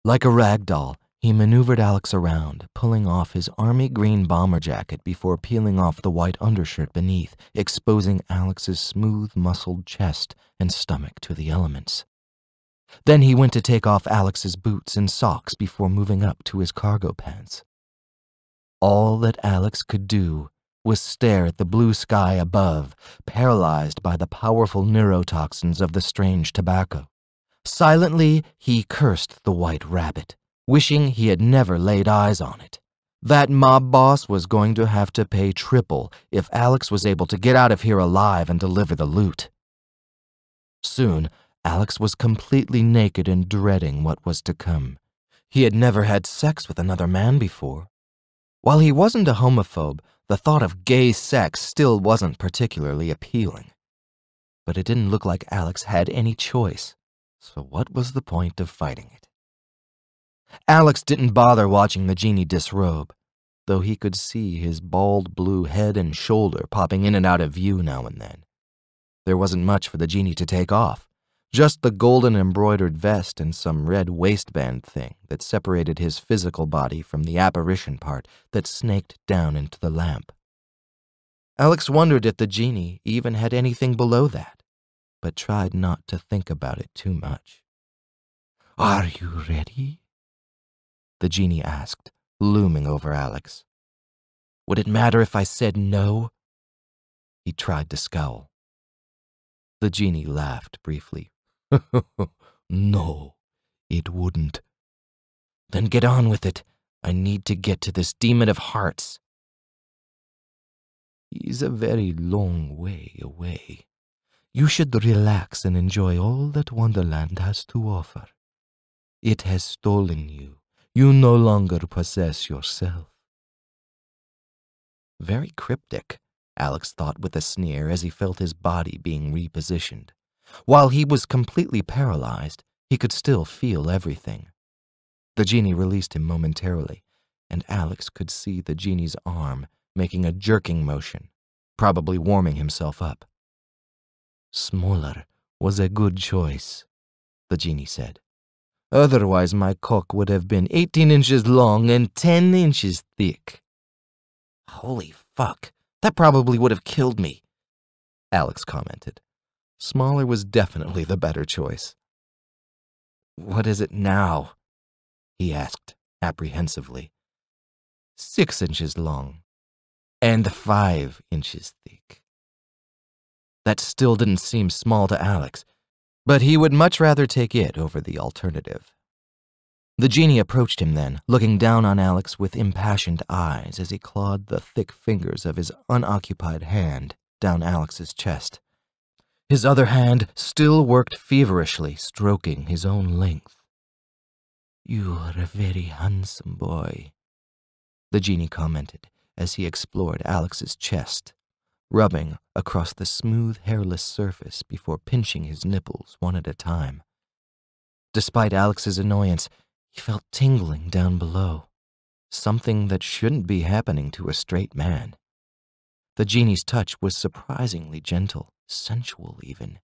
Like a rag doll, he maneuvered Alex around, pulling off his army green bomber jacket before peeling off the white undershirt beneath, exposing Alex's smooth, muscled chest and stomach to the elements. Then he went to take off Alex's boots and socks before moving up to his cargo pants. All that Alex could do was stare at the blue sky above, paralyzed by the powerful neurotoxins of the strange tobacco. Silently, he cursed the white rabbit, wishing he had never laid eyes on it. That mob boss was going to have to pay triple if Alex was able to get out of here alive and deliver the loot. Soon, Alex was completely naked and dreading what was to come. He had never had sex with another man before. While he wasn't a homophobe, the thought of gay sex still wasn't particularly appealing. But it didn't look like Alex had any choice, so what was the point of fighting it? Alex didn't bother watching the genie disrobe, though he could see his bald blue head and shoulder popping in and out of view now and then. There wasn't much for the genie to take off, just the golden embroidered vest and some red waistband thing that separated his physical body from the apparition part that snaked down into the lamp. Alex wondered if the genie even had anything below that, but tried not to think about it too much. "Are you ready?" the genie asked, looming over Alex. Would it matter if I said no? He tried to scowl. The genie laughed briefly. "No, it wouldn't." "Then get on with it. I need to get to this demon of hearts." "He's a very long way away. You should relax and enjoy all that Wonderland has to offer. It has stolen you. You no longer possess yourself." Very cryptic, Alex thought with a sneer as he felt his body being repositioned. While he was completely paralyzed, he could still feel everything. The genie released him momentarily, and Alex could see the genie's arm making a jerking motion, probably warming himself up. "Smaller was a good choice," the genie said. "Otherwise my cock would have been 18 inches long and 10 inches thick." "Holy fuck, that probably would have killed me," Alex commented. Smaller was definitely the better choice. "What is it now?" he asked apprehensively. 6 inches long and 5 inches thick. That still didn't seem small to Alex, but he would much rather take it over the alternative. The genie approached him then, looking down on Alex with impassioned eyes as he clawed the thick fingers of his unoccupied hand down Alex's chest. His other hand still worked feverishly, stroking his own length. "You are a very handsome boy," the genie commented as he explored Alex's chest, rubbing across the smooth, hairless surface before pinching his nipples one at a time. Despite Alex's annoyance, he felt tingling down below, something that shouldn't be happening to a straight man. The genie's touch was surprisingly gentle, sensual even,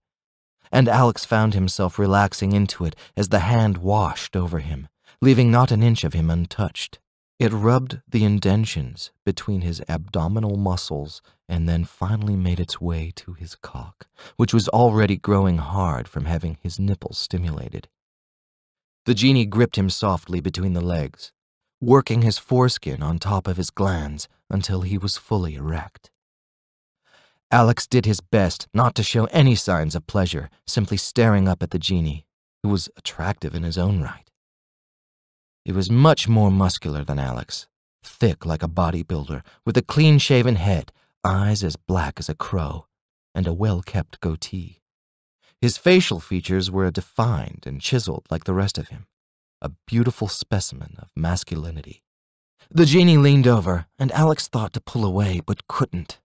and Alex found himself relaxing into it as the hand washed over him, leaving not an inch of him untouched. It rubbed the indentions between his abdominal muscles and then finally made its way to his cock, which was already growing hard from having his nipples stimulated. The genie gripped him softly between the legs, working his foreskin on top of his glands until he was fully erect. Alex did his best not to show any signs of pleasure, simply staring up at the genie, who was attractive in his own right. He was much more muscular than Alex, thick like a bodybuilder, with a clean-shaven head, eyes as black as a crow, and a well-kept goatee. His facial features were defined and chiseled like the rest of him, a beautiful specimen of masculinity. The genie leaned over, and Alex thought to pull away, but couldn't.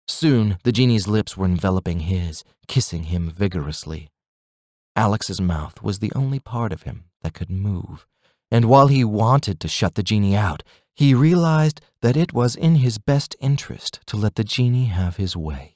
Soon, the genie's lips were enveloping his, kissing him vigorously. Alex's mouth was the only part of him that could move, and while he wanted to shut the genie out, he realized that it was in his best interest to let the genie have his way.